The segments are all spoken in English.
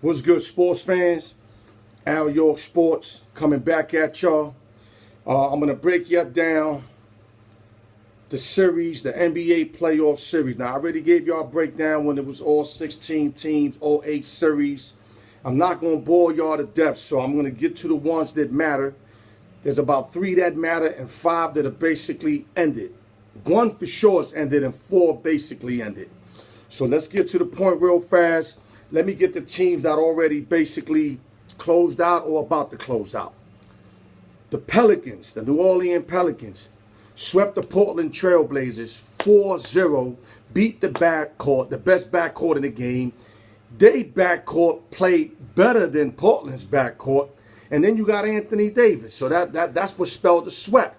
What's good, sports fans? Alyork Sports coming back at y'all. I'm going to break you down the series, the NBA playoff series. Now, I already gave y'all a breakdown when it was all 16 teams, all 8 series. I'm not going to bore y'all to death, so I'm going to get to the ones that matter. There's about 3 that matter and 5 that are basically ended. 1 for sure is ended and 4 basically ended. So let's get to the point real fast. Let me get the teams that already basically closed out or about to close out. The Pelicans, the New Orleans Pelicans, swept the Portland Trailblazers 4-0, beat the backcourt, the best backcourt in the game. They backcourt played better than Portland's backcourt. And then you got Anthony Davis. So that's what spelled the swept.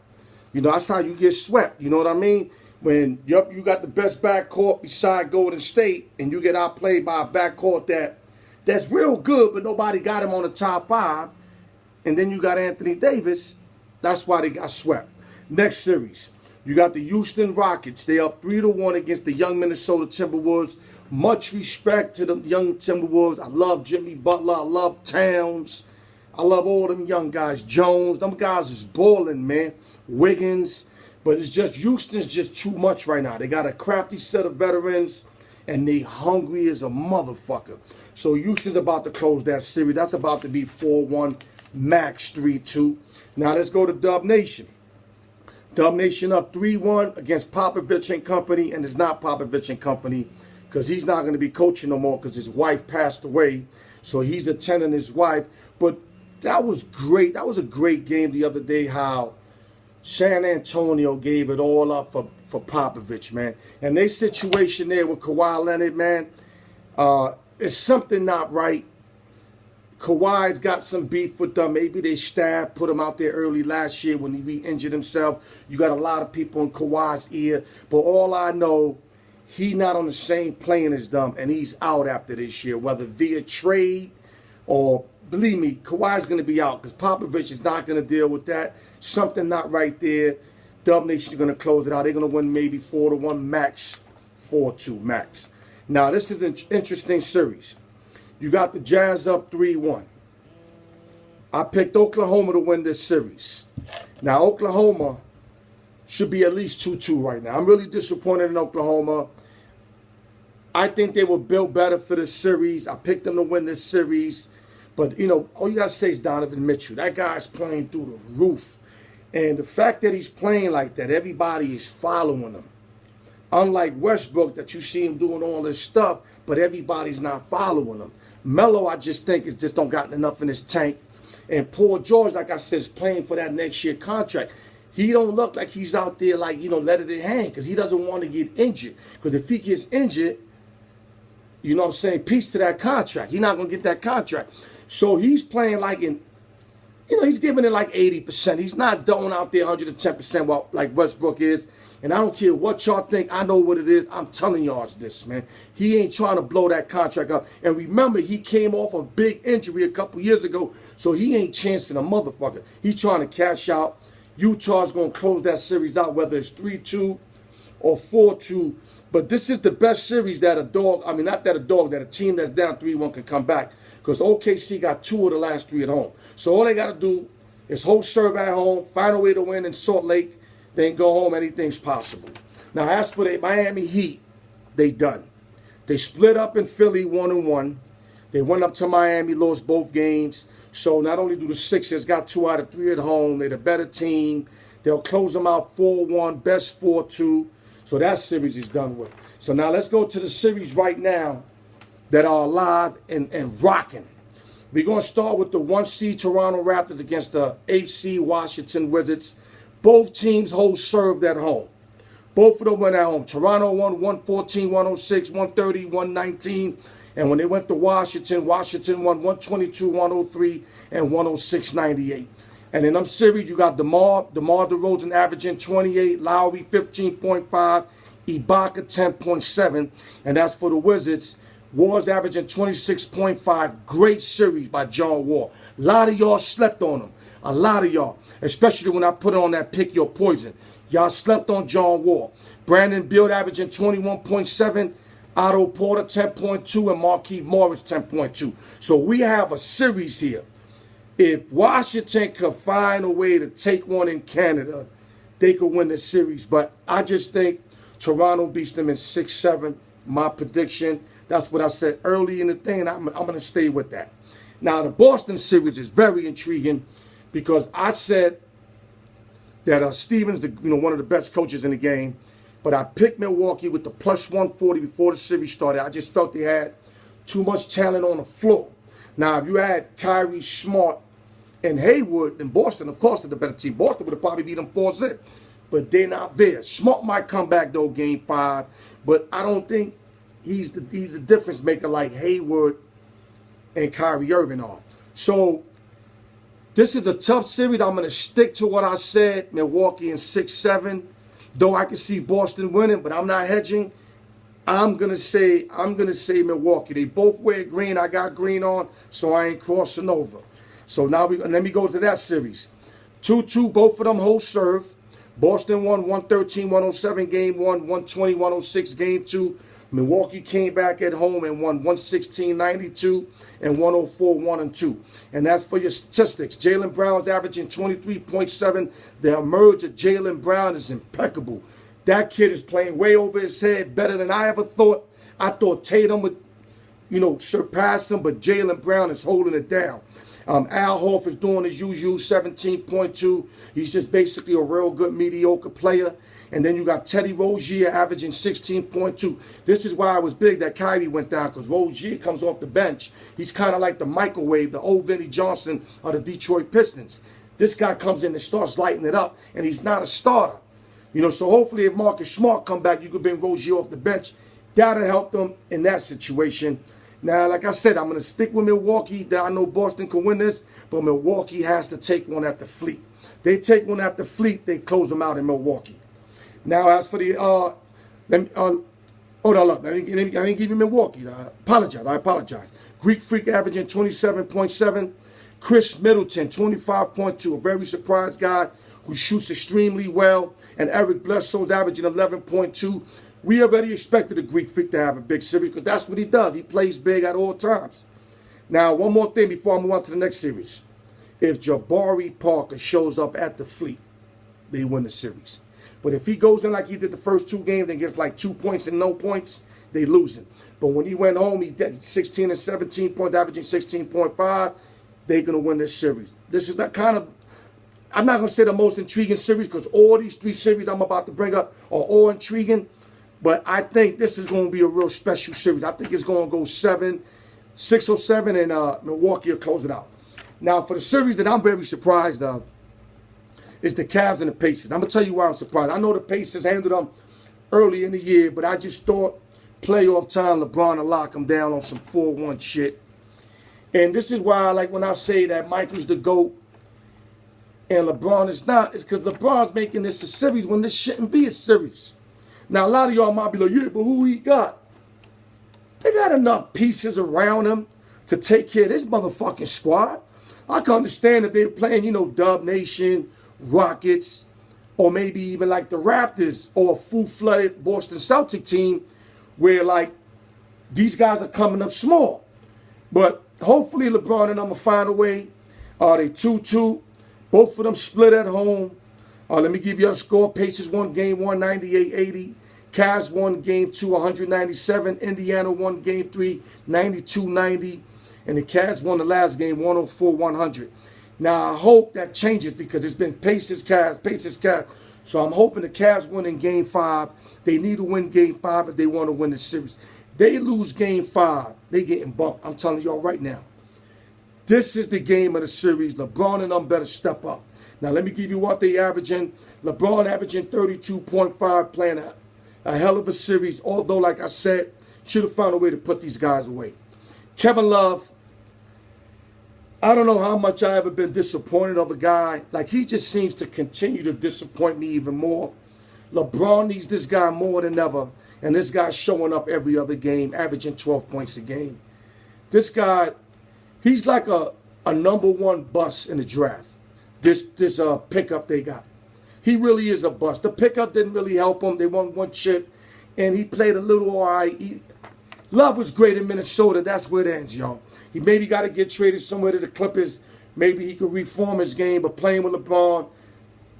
You know, that's how you get swept. You know what I mean? When you got the best backcourt beside Golden State, and you get outplayed by a backcourt that's real good, but nobody got him on the top 5, and then you got Anthony Davis, that's why they got swept. Next series, you got the Houston Rockets. They up 3-1 against the young Minnesota Timberwolves. Much respect to the young Timberwolves. I love Jimmy Butler. I love Towns. I love all them young guys. Jones, them guys is balling, man. Wiggins. But it's just, Houston's just too much right now. They got a crafty set of veterans, and they hungry as a motherfucker. So Houston's about to close that series. That's about to be 4-1, max 3-2. Now let's go to Dub Nation. Dub Nation up 3-1 against Popovich and Company, and it's not Popovich and Company because he's not going to be coaching no more because his wife passed away. So he's attending his wife. But that was great. That was a great game the other day, how San Antonio gave it all up for Popovich, man. And their situation there with Kawhi Leonard, man, is something not right. Kawhi's got some beef with them. Maybe they put him out there early last year when he re-injured himself. You got a lot of people in Kawhi's ear. But all I know, he not on the same plane as them, and he's out after this year, whether via trade or, believe me, Kawhi's going to be out because Popovich is not going to deal with that. Something not right there. Dub Nation's going to close it out. They're going to win maybe 4-1 max, 4-2 max. Now, this is an interesting series. You got the Jazz up 3-1. I picked Oklahoma to win this series. Now, Oklahoma should be at least 2-2 right now. I'm really disappointed in Oklahoma. I think they were built better for this series. I picked them to win this series. But, you know, all you got to say is Donovan Mitchell. That guy's playing through the roof. And the fact that he's playing like that, everybody is following him. Unlike Westbrook, that you see him doing all this stuff, but everybody's not following him. Melo, I just think, is just don't got enough in his tank. And Paul George, like I said, is playing for that next year contract. He don't look like he's out there like, you know, letting it hang because he doesn't want to get injured. Because if he gets injured, you know what I'm saying, peace to that contract. He's not going to get that contract. So he's playing like in, you know, he's giving it like 80%. He's not doing out there 110% like Westbrook is. And I don't care what y'all think. I know what it is. I'm telling y'all it's this, man. He ain't trying to blow that contract up. And remember, he came off a big injury a couple years ago, so he ain't chancing a motherfucker. He's trying to cash out. Utah's going to close that series out, whether it's 3-2 or 4-2. But this is the best series that a dog, I mean, not that a dog, that a team that's down 3-1 can come back. Because OKC got 2 of the last 3 at home. So all they got to do is hold serve at home, find a way to win in Salt Lake, then go home. Anything's possible. Now, as for the Miami Heat, they done. They split up in Philly 1-1. They went up to Miami, lost both games. So not only do the Sixers got 2 out of 3 at home, they're the better team. They'll close them out 4-1, best 4-2. So that series is done with. So now let's go to the series right now that are alive and rocking. We're going to start with the 1 seed Toronto Raptors against the 8 seed Washington Wizards. Both teams hold served at home. Both of them went at home. Toronto won 114, 106, 130, 119. And when they went to Washington, Washington won 122, 103, and 106, 98. And in them series, you got DeMar DeRozan averaging 28, Lowry 15.5, Ibaka 10.7. And that's for the Wizards. Ward's averaging 26.5. Great series by John Wall. A lot of y'all slept on him. A lot of y'all. Especially when I put on that Pick Your Poison. Y'all slept on John Wall. Brandon Beal averaging 21.7. Otto Porter 10.2, and Marquise Morris 10.2. So we have a series here. If Washington could find a way to take one in Canada, they could win the series. But I just think Toronto beats them in 6-7. My prediction. That's what I said early in the thing, and I'm going to stay with that. Now, the Boston series is very intriguing because I said that Stevens, one of the best coaches in the game, but I picked Milwaukee with the plus 140 before the series started. I just felt they had too much talent on the floor. Now, if you had Kyrie, Smart, and Hayward, then Boston, of course, is the better team. Boston would have probably beat them 4-0, but they're not there. Smart might come back, though, game 5, but I don't think he's the difference maker like Hayward and Kyrie Irving are. So this is a tough series. I'm going to stick to what I said, Milwaukee in 6-7. Though I can see Boston winning, but I'm not hedging. I'm gonna say Milwaukee. They both wear green. I got green on, so I ain't crossing over. So now let me go to that series. 2-2, both of them hold serve. Boston won 113-107 game 1, 120-106 game 2. Milwaukee came back at home and won 116-92 and 104-1-2. And that's for your statistics. Jaylen Brown's averaging 23.7. The emerge of Jaylen Brown is impeccable. That kid is playing way over his head, better than I ever thought. I thought Tatum would, surpass him, but Jaylen Brown is holding it down. Al Horford's doing his usual 17.2. He's just basically a real good mediocre player. And then you got Teddy Rozier averaging 16.2. This is why it was big that Kyrie went down, because Rozier comes off the bench. He's kind of like the microwave, the old Vinnie Johnson of the Detroit Pistons. This guy comes in and starts lighting it up, and he's not a starter. So hopefully if Marcus Smart come back, you could bring Rozier off the bench. That'll help them in that situation. Now, like I said, I'm going to stick with Milwaukee. I know Boston can win this, but Milwaukee has to take one at the Fleet. They take one at the Fleet, they close them out in Milwaukee. Now, as for the, hold on, look, I didn't give you Milwaukee. I apologize. Greek Freak averaging 27.7. Chris Middleton, 25.2. A very surprised guy who shoots extremely well. And Eric Bledsoe's averaging 11.2. We already expected the Greek Freak to have a big series because that's what he does. He plays big at all times. Now, one more thing before I move on to the next series. If Jabari Parker shows up at the Fleet, they win the series. But if he goes in like he did the first 2 games and gets like 2 points and no points, they lose him. But when he went home, he did 16 and 17 points, averaging 16.5. They're going to win this series. This is that kind of, I'm not going to say the most intriguing series because all these 3 series I'm about to bring up are all intriguing. But I think this is going to be a real special series. I think it's going to go 6 or 7, and Milwaukee will close it out. Now, for the series that I'm very surprised of, is the Cavs and the Pacers. I'm going to tell you why I'm surprised. I know the Pacers handled them early in the year, but I just thought playoff time, LeBron will lock them down on some 4-1 shit. And this is why I like when I say that Michael's the GOAT and LeBron is not. It's because LeBron's making this a series when this shouldn't be a series. Now, a lot of y'all might be like, yeah, but who he got? They got enough pieces around him to take care of this motherfucking squad. I can understand if they're playing, Dub Nation, Rockets, or maybe even like the Raptors or a full-flooded Boston Celtic team where, like, these guys are coming up small. But hopefully LeBron and them will find a way. They 2-2. Both of them split at home. Let me give you a score. Pacers won game 1, 98-80. Cavs won game 2, 197. Indiana won game 3, 92-90. And the Cavs won the last game, 104-100. Now, I hope that changes because it's been Pacers, Cavs. So I'm hoping the Cavs win in game 5. They need to win game 5 if they want to win the series. They lose game 5, they getting bumped. I'm telling y'all right now. This is the game of the series. LeBron and them better step up. Now, let me give you what they averaging. LeBron averaging 32.5, playing a hell of a series. Although, like I said, should have found a way to put these guys away. Kevin Love, I don't know how much I ever been disappointed of a guy. Like, he just seems to continue to disappoint me even more. LeBron needs this guy more than ever. And this guy's showing up every other game, averaging 12 points a game. This guy, he's like a #1 bust in the draft. This pickup they got. He really is a bust. The pickup didn't really help him. They won 1 chip, and he played a little all right. Love was great in Minnesota. That's where it ends, y'all. He maybe got to get traded somewhere to the Clippers. Maybe he could reform his game, but playing with LeBron,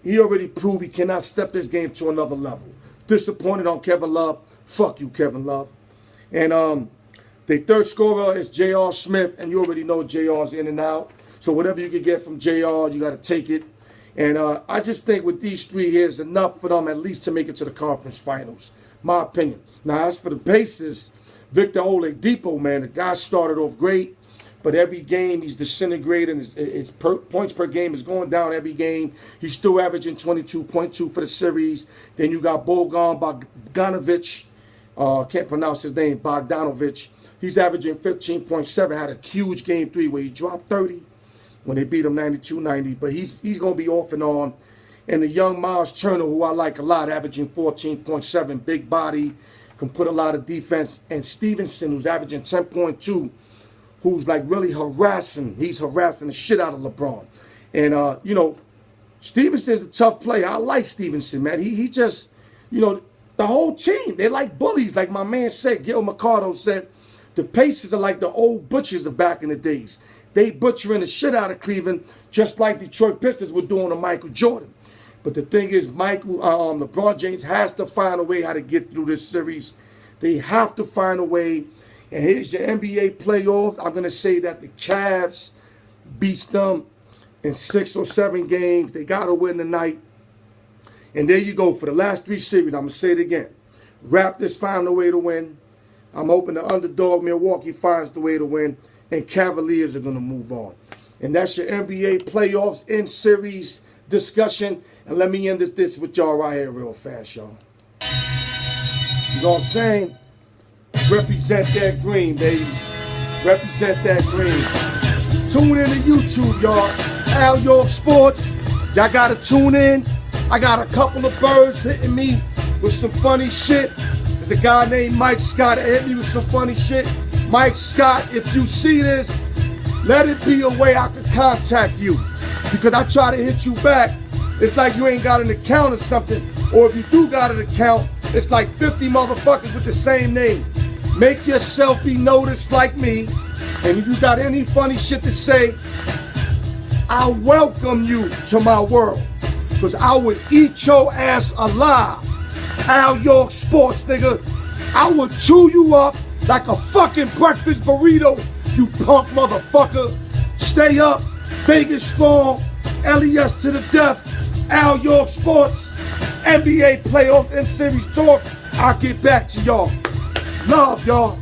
he already proved he cannot step this game to another level. Disappointed on Kevin Love. Fuck you, Kevin Love. And the third scorer is J.R. Smith, and you already know J.R.'s in and out. So whatever you can get from J.R., you got to take it. And I just think with these three here is enough for them at least to make it to the conference finals. My opinion. Now, as for the Pacers, Victor Oladipo, man, the guy started off great, but every game he's disintegrating. His points per game is going down every game. He's still averaging 22.2 for the series. Then you got Bogan Bogdanovic. Can't pronounce his name, Bogdanovic. He's averaging 15.7. Had a huge game 3 where he dropped 30 when they beat him 92-90. But he's going to be off and on. And the young Miles Turner, who I like a lot, averaging 14.7, big body, can put a lot of defense. And Stevenson, who's averaging 10.2, who's like really harassing. He's harassing the shit out of LeBron. And, you know, Stevenson's a tough player. I like Stevenson, man. He just, you know, the whole team, they're like bullies. Like my man said, Gil Mercado said, the Pacers are like the old butchers of back in the days. They butchering the shit out of Cleveland, just like Detroit Pistons were doing to Michael Jordan. But the thing is, LeBron James has to find a way how to get through this series. They have to find a way. And here's your NBA playoffs. I'm going to say that the Cavs beats them in 6 or 7 games. They got to win tonight. And there you go. For the last 3 series, I'm going to say it again. Raptors find a way to win. I'm hoping the underdog Milwaukee finds the way to win. And Cavaliers are going to move on. And that's your NBA playoffs in series discussion. And let me end this with y'all right here real fast, y'all. You know what I'm saying? Represent that green, baby. Represent that green. Tune in to YouTube, y'all. Alyork Sports. Y'all got to tune in. I got a couple of birds hitting me with some funny shit. There's a guy named Mike Scott that hit me with some funny shit. Mike Scott, if you see this, let it be a way I can contact you. Because I try to hit you back. It's like you ain't got an account or something. Or if you do got an account, it's like 50 motherfuckers with the same name. Make yourself be noticed like me. And if you got any funny shit to say, I welcome you to my world. Because I would eat your ass alive. Alyork Sports, nigga. I would chew you up like a fucking breakfast burrito, you punk motherfucker. Stay up. Vegas strong. LES to the death. Alyork Sports. NBA playoffs and series talk. I'll get back to y'all. Love y'all.